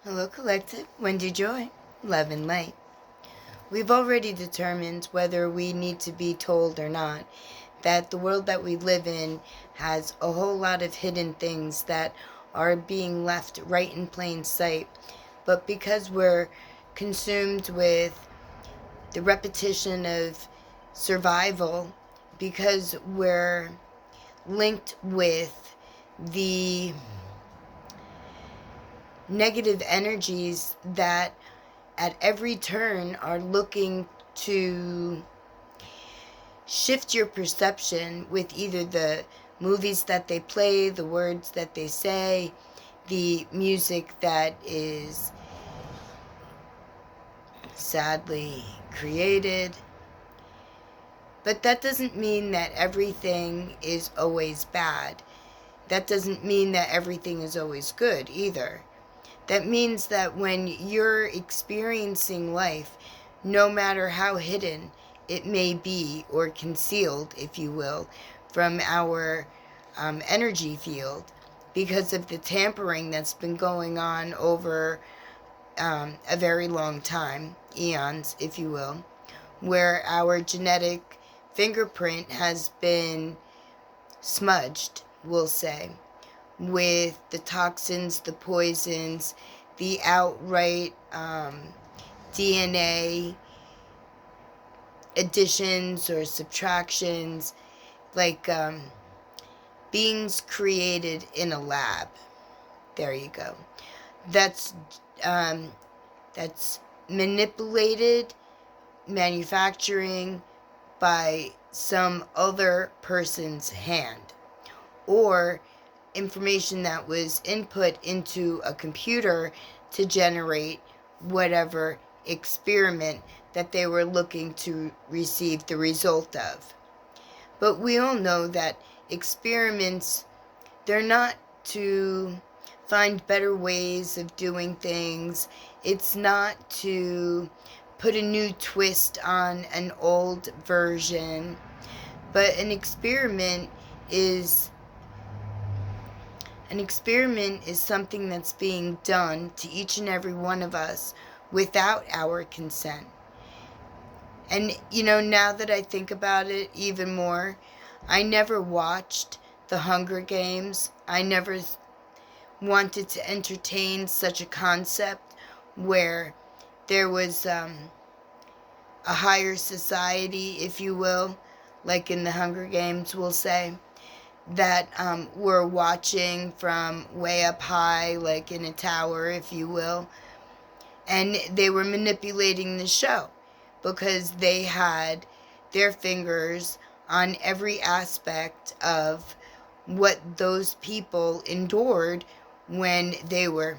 Hello, Collective. Wendy Joy, Love and Light. We've already determined, whether we need to be told or not, that the world that we live in has a whole lot of hidden things that are being left right in plain sight. But because we're consumed with the repetition of survival, because we're linked with the negative energies that at every turn are looking to shift your perception with either the movies that they play, the words that they say, the music that is sadly created. But that doesn't mean that everything is always bad. That doesn't mean that everything is always good either. That means that when you're experiencing life, no matter how hidden it may be, or concealed, if you will, from our energy field, because of the tampering that's been going on over a very long time, eons, if you will, where our genetic fingerprint has been smudged, we'll say, with the toxins, the poisons, the outright DNA additions or subtractions, like beings created in a lab. There you go. That's that's manipulated manufacturing by some other person's hand, or information that was input into a computer to generate whatever experiment that they were looking to receive the result of. But we all know that experiments, they're not to find better ways of doing things. It's not to put a new twist on an old version. But an experiment is something that's being done to each and every one of us without our consent. And, now that I think about it even more, I never watched The Hunger Games. I never wanted to entertain such a concept where there was a higher society, if you will, like in The Hunger Games, we'll say, that were watching from way up high, like in a tower, if you will. And they were manipulating the show because they had their fingers on every aspect of what those people endured when they were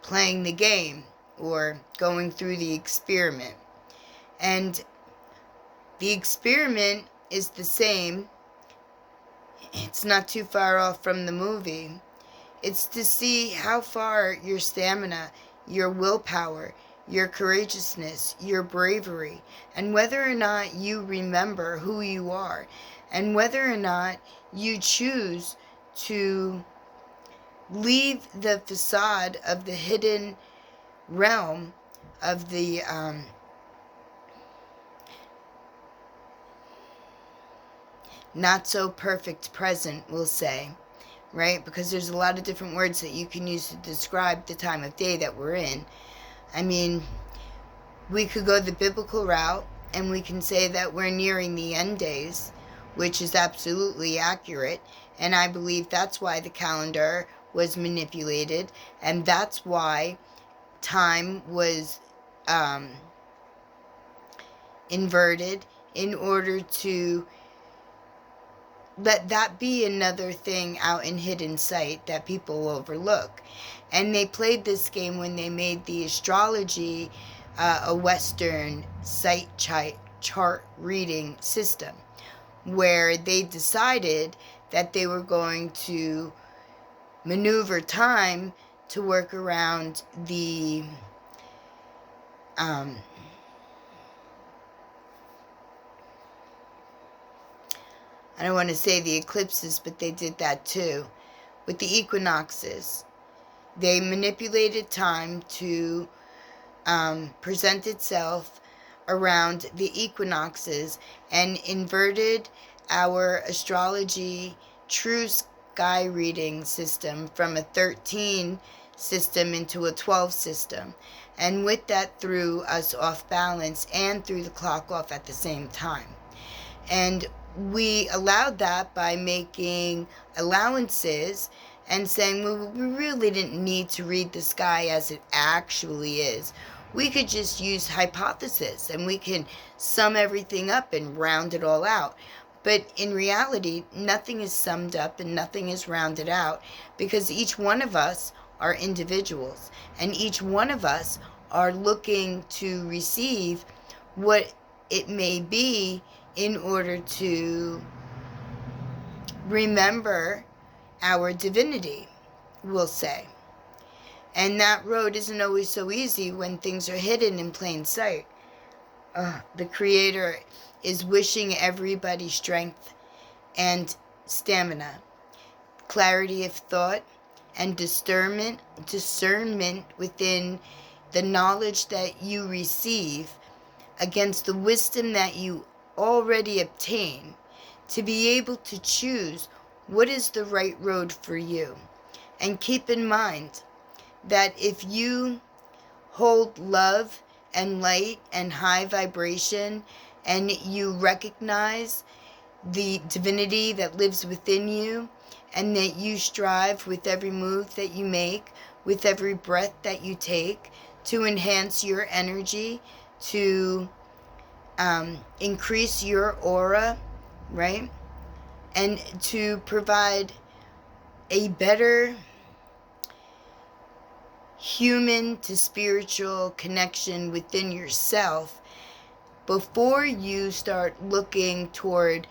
playing the game or going through the experiment. And the experiment is the same. It's not too far off from the movie. It's to see how far your stamina, your willpower, your courageousness, your bravery, and whether or not you remember who you are, and whether or not you choose to leave the facade of the hidden realm of the not so perfect present, we'll say, right? Because there's a lot of different words that you can use to describe the time of day that we're in. I mean, we could go the biblical route and we can say that we're nearing the end days, which is absolutely accurate. And I believe that's why the calendar was manipulated, and that's why time was inverted, in order to let that be another thing out in hidden sight that people overlook. And they played this game when they made the astrology a Western sight chart reading system, where they decided that they were going to maneuver time to work around the I don't want to say the eclipses, but they did that too, with the equinoxes. They manipulated time to present itself around the equinoxes and inverted our astrology true sky reading system from a 13 system into a 12 system. And with that, threw us off balance and threw the clock off at the same time. And we allowed that by making allowances and saying, well, we really didn't need to read the sky as it actually is. We could just use hypothesis and we can sum everything up and round it all out. But in reality, nothing is summed up and nothing is rounded out, because each one of us are individuals, and each one of us are looking to receive what it may be in order to remember our divinity, we'll say. And that road isn't always so easy when things are hidden in plain sight. The Creator is wishing everybody strength and stamina, clarity of thought, and discernment within the knowledge that you receive against the wisdom that you already obtain, to be able to choose what is the right road for you. And keep in mind that if you hold love and light and high vibration, and you recognize the divinity that lives within you, and that you strive with every move that you make, with every breath that you take, to enhance your energy, to increase your aura, right? And to provide a better human to spiritual connection within yourself before you start looking toward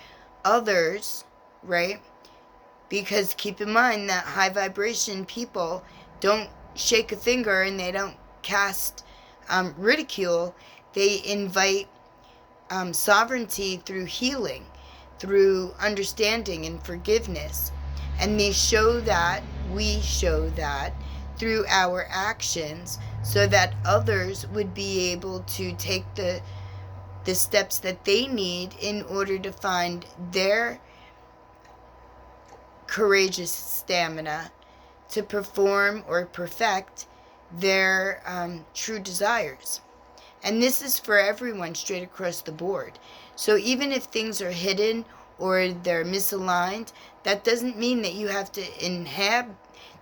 others, right? Because keep in mind that high vibration people don't shake a finger and they don't cast ridicule. They invite sovereignty through healing, through understanding and forgiveness. And we show that through our actions, so that others would be able to take the steps that they need in order to find their courageous stamina to perform or perfect their true desires. And this is for everyone straight across the board. So even if things are hidden or they're misaligned, that doesn't mean that you have to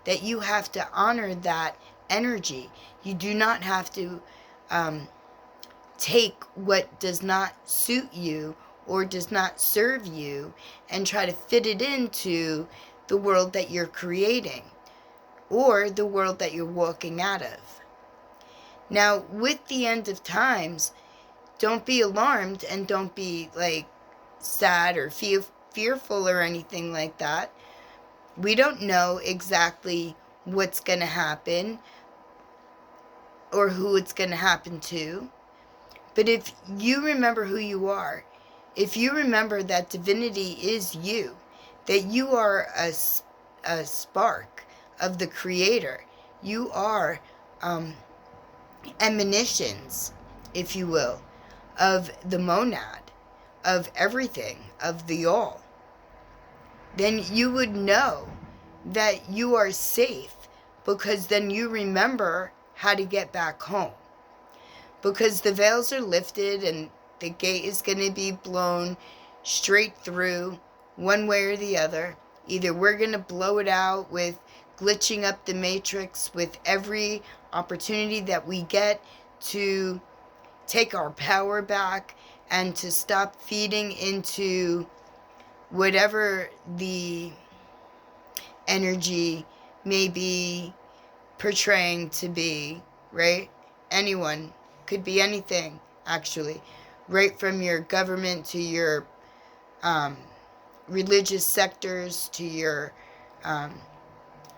that you have to honor that energy. You do not have to take what does not suit you or does not serve you and try to fit it into the world that you're creating or the world that you're walking out of. Now, with the end of times, don't be alarmed and don't be sad or fearful or anything like that. We don't know exactly what's going to happen or who it's going to happen to. But if you remember who you are, if you remember that divinity is you, that you are a spark of the Creator, you are emanations, if you will, of the monad, of everything, of the all, then you would know that you are safe, because then you remember how to get back home. Because the veils are lifted and the gate is going to be blown straight through one way or the other. Either we're going to blow it out with glitching up the matrix with every opportunity that we get to take our power back and to stop feeding into whatever the energy may be portraying to be, right? Anyone. Could be anything, actually. Right from your government to your religious sectors to your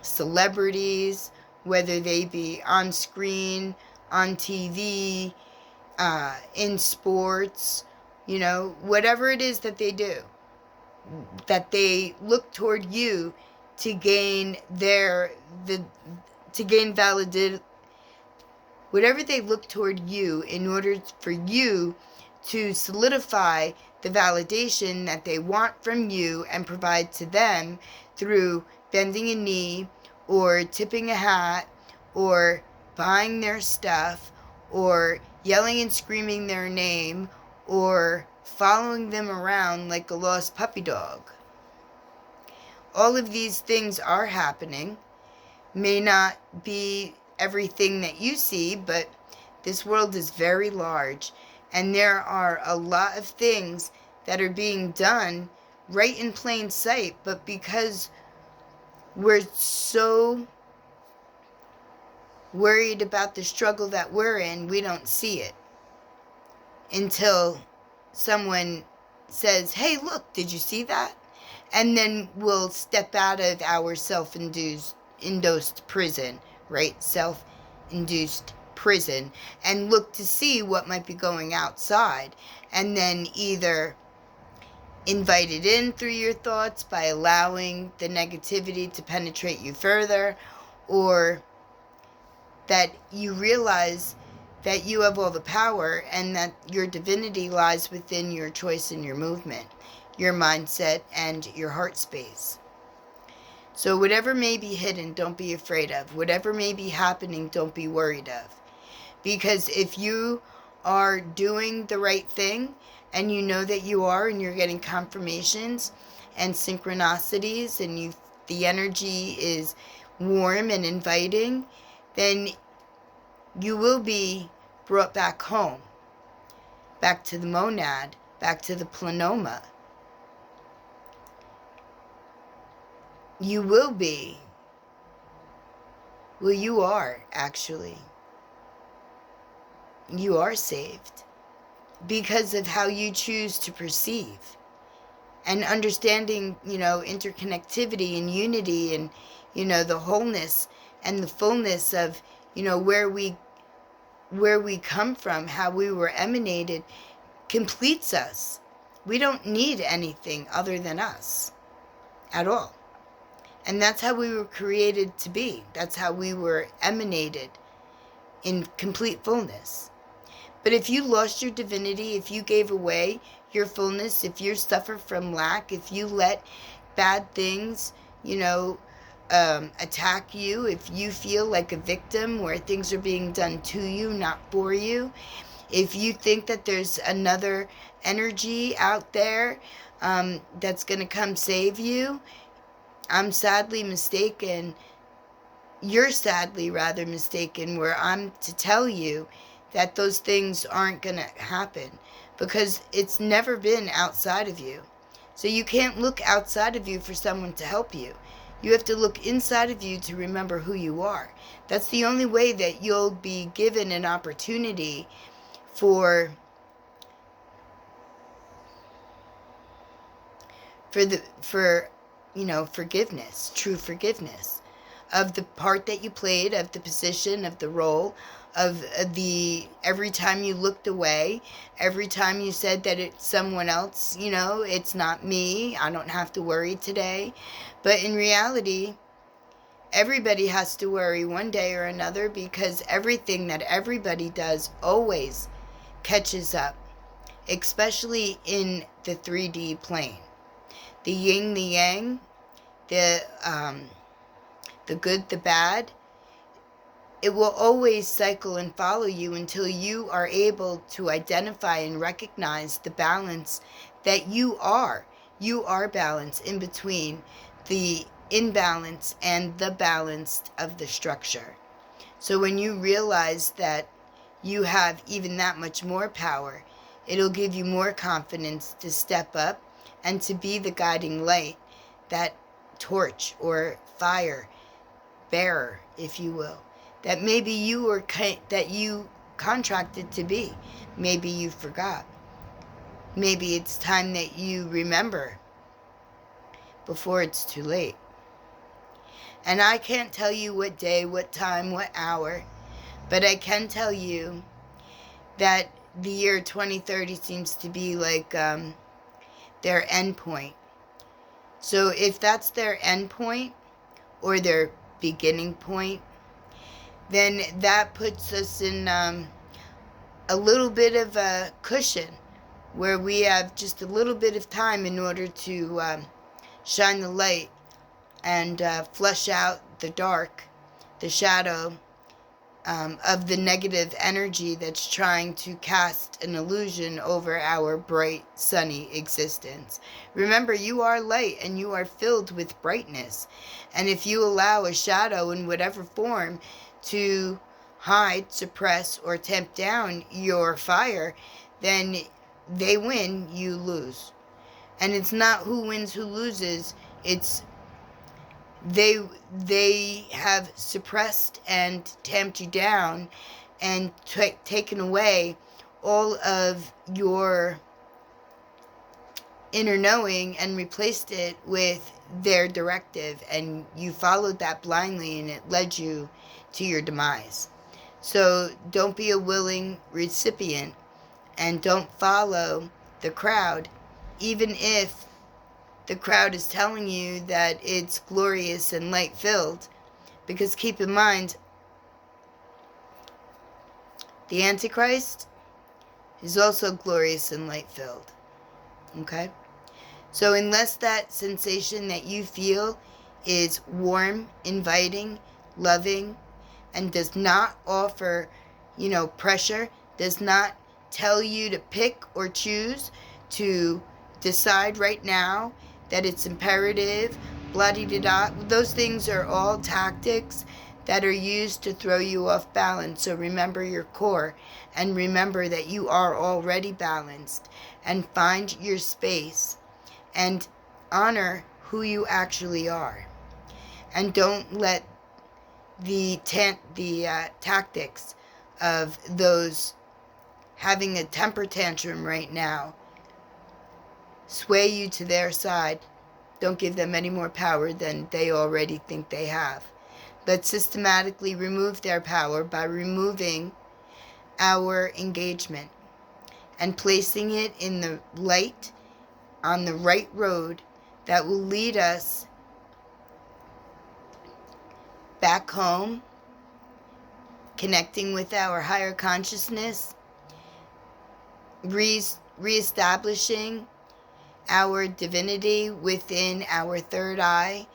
celebrities, whether they be on screen, on TV, in sports, whatever it is that they do, that they look toward you to gain to gain whatever they look toward you in order for you to solidify the validation that they want from you and provide to them through bending a knee or tipping a hat or buying their stuff or yelling and screaming their name or following them around like a lost puppy dog. All of these things are happening. May not be everything that you see, but this world is very large, and there are a lot of things that are being done right in plain sight, but because we're so worried about the struggle that we're in, we don't see it until someone says, hey, look, did you see that? And then we'll step out of our self-induced prison, right? Self-induced prison, and look to see what might be going outside, and then either invite it in through your thoughts by allowing the negativity to penetrate you further, or that you realize that you have all the power and that your divinity lies within your choice and your movement, your mindset, and your heart space. So whatever may be hidden, don't be afraid of. Whatever may be happening, don't be worried of. Because if you are doing the right thing, and you know that you are, and you're getting confirmations and synchronicities, and the energy is warm and inviting, then you will be brought back home, back to the monad, back to the plenoma. You will be. Well, you are, actually. You are saved because of how you choose to perceive. And understanding, interconnectivity and unity and, the wholeness and the fullness of, where we come from, how we were emanated, completes us. We don't need anything other than us at all. And that's how we were created to be. That's how we were emanated in complete fullness. But if you lost your divinity, if you gave away your fullness, if you suffer from lack, if you let bad things, attack you, if you feel like a victim where things are being done to you, not for you, if you think that there's another energy out there that's going to come save you, I'm sadly mistaken. You're sadly rather mistaken, where I'm to tell you that those things aren't going to happen, because it's never been outside of you. So you can't look outside of you for someone to help you. You have to look inside of you to remember who you are. That's the only way that you'll be given an opportunity for forgiveness, true forgiveness of the part that you played, of the position, of the role, of every time you looked away, every time you said that it's someone else, it's not me, I don't have to worry today. But in reality, everybody has to worry one day or another, because everything that everybody does always catches up, especially in the 3D plane. The yin, the yang, the good, the bad, it will always cycle and follow you until you are able to identify and recognize the balance that you are. You are balanced in between the imbalance and the balance of the structure. So when you realize that you have even that much more power, it'll give you more confidence to step up and to be the guiding light, that torch or fire bearer, if you will, that maybe you contracted to be. Maybe you forgot. Maybe it's time that you remember before it's too late. And I can't tell you what day, what time, what hour, but I can tell you that the year 2030 seems to be like their end point. So if that's their end point or their beginning point, then that puts us in a little bit of a cushion where we have just a little bit of time in order to shine the light and flush out the dark, the shadow of the negative energy that's trying to cast an illusion over our bright, sunny existence. Remember, you are light and you are filled with brightness. And if you allow a shadow in whatever form to hide, suppress, or tamp down your fire, then they win, you lose. And it's not who wins, who loses. It's they have suppressed and tamped you down and taken away all of your inner knowing and replaced it with their directive, and you followed that blindly and it led you to your demise. So don't be a willing recipient and don't follow the crowd, even if the crowd is telling you that it's glorious and light-filled. Because keep in mind, the Antichrist is also glorious and light-filled. Okay? So unless that sensation that you feel is warm, inviting, loving, and does not offer, pressure, does not tell you to pick or choose, to decide right now that it's imperative, blah-de-da-da. Those things are all tactics that are used to throw you off balance. So remember your core and remember that you are already balanced, and find your space and honor who you actually are. And don't let the tactics of those having a temper tantrum right now sway you to their side. Don't give them any more power than they already think they have. Let's systematically remove their power by removing our engagement and placing it in the light, on the right road that will lead us back home, connecting with our higher consciousness, reestablishing our divinity within our third eye,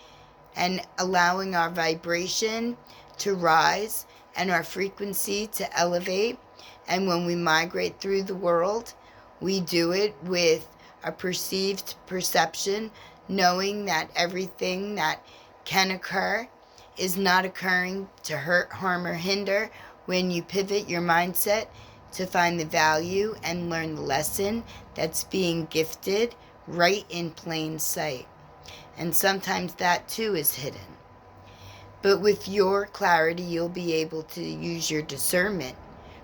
and allowing our vibration to rise and our frequency to elevate. And when we migrate through the world, we do it with a perceived perception, knowing that everything that can occur is not occurring to hurt, harm, or hinder. When you pivot your mindset to find the value and learn the lesson that's being gifted right in plain sight. And sometimes that too is hidden. But with your clarity, you'll be able to use your discernment.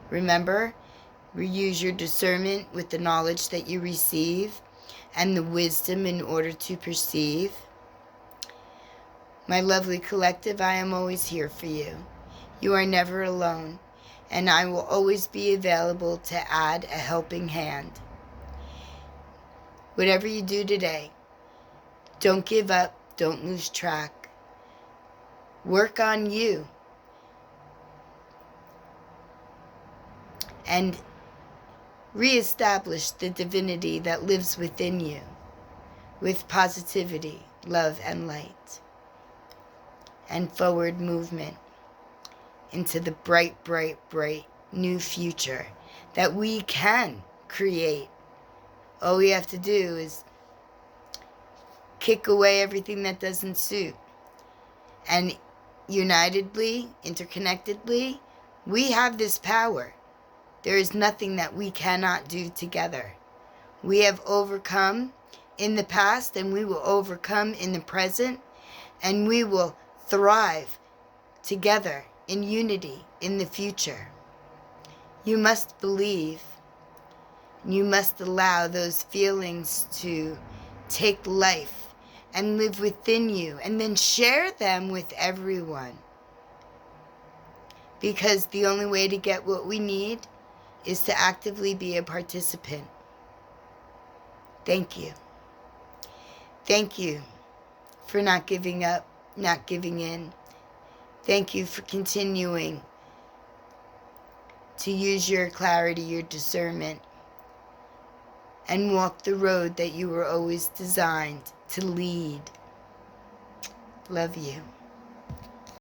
Remember, use your discernment with the knowledge that you receive and the wisdom in order to perceive. My lovely collective, I am always here for you. You are never alone, and I will always be available to add a helping hand. Whatever you do today, don't give up, don't lose track. Work on you. And reestablish the divinity that lives within you with positivity, love, and light. And forward movement into the bright, bright, bright new future that we can create. All we have to do is kick away everything that doesn't suit. And unitedly, interconnectedly, we have this power. There is nothing that we cannot do together. We have overcome in the past, and we will overcome in the present, and we will thrive together in unity in the future. You must believe. You must allow those feelings to take life and live within you, and then share them with everyone. Because the only way to get what we need is to actively be a participant. Thank you. Thank you for not giving up, not giving in. Thank you for continuing to use your clarity, your discernment, and walk the road that you were always designed to lead. Love you.